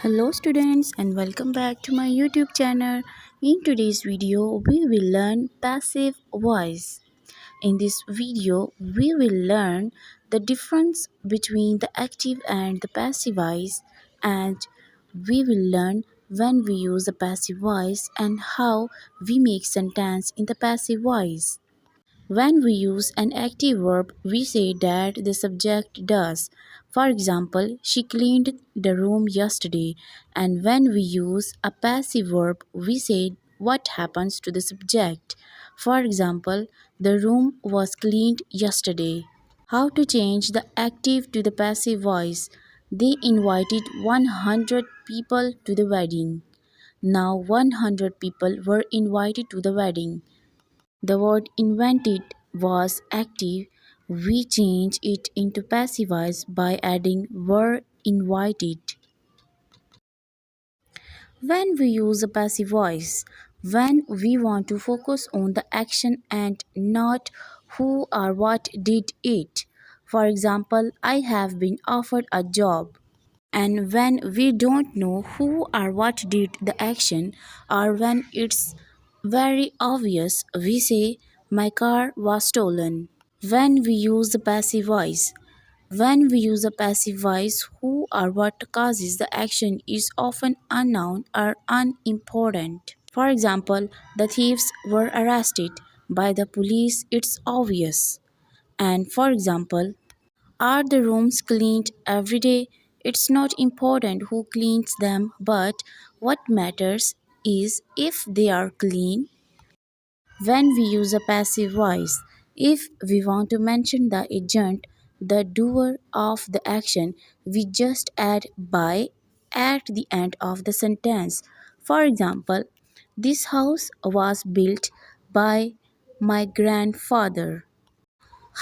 Hello students and welcome back to my YouTube channel. In today's video, we will learn passive voice. In this video, we will learn the difference between the active and the passive voice, and we will learn when we use the passive voice and how we make sentence in the passive voice. When we use an active verb, we say that the subject does. For example, she cleaned the room yesterday. And when we use a passive verb, we say what happens to the subject. For example, the room was cleaned yesterday. How to change the active to the passive voice? They invited 100 people to the wedding. Now 100 people were invited to the wedding. The word invented was active. We change it into passive voice by adding were invited. When we use a passive voice, when we want to focus on the action and not who or what did it. For example, I have been offered a job. And when we don't know who or what did the action, or when it's very obvious, we say, my car was stolen. When we use the passive voice, when we use a passive voice, who or what causes the action is often unknown or unimportant. For example, the thieves were arrested by the police, it's obvious. And for example, are the rooms cleaned every day? It's not important who cleans them, but what matters is if they are clean. When we use a passive voice, if we want to mention the agent, the doer of the action, we just add by at the end of the sentence. For example, this house was built by my grandfather.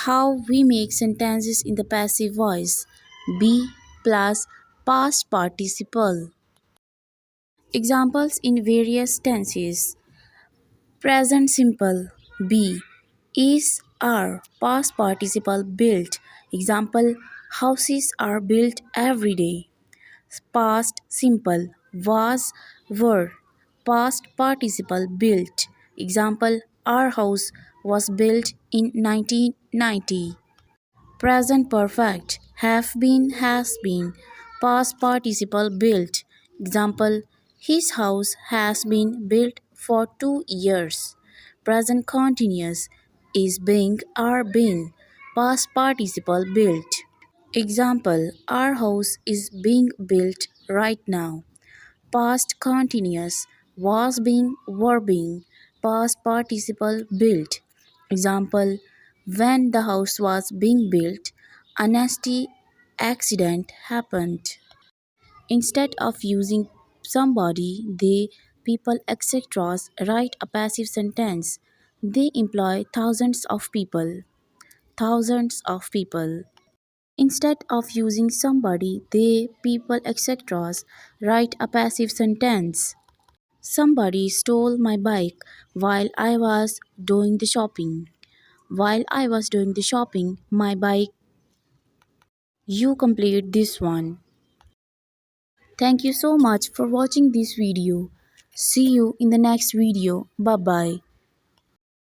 How we make sentences in the passive voice. Be plus past participle. Examples in various tenses. Present simple. Be. Is are past participle built. Example, houses are built every day. Past simple. Was were past participle built. Example, our house was built in 1990. Present perfect. Have been, has been. Past participle built. Example, his house has been built for 2 years. Present continuous. Is being, are been. Past participle built. Example, our house is being built right now. Past continuous. Was being, were being. Past participle built. Example, when the house was being built, a nasty accident happened. Instead of using somebody, they, people, etc., write a passive sentence. They employ thousands of people. Thousands of people. Instead of using somebody, they, people, etc., write a passive sentence. Somebody stole my bike while I was doing the shopping. While I was doing the shopping, my bike. You complete this one. Thank you so much for watching this video. See you in the next video. Bye bye.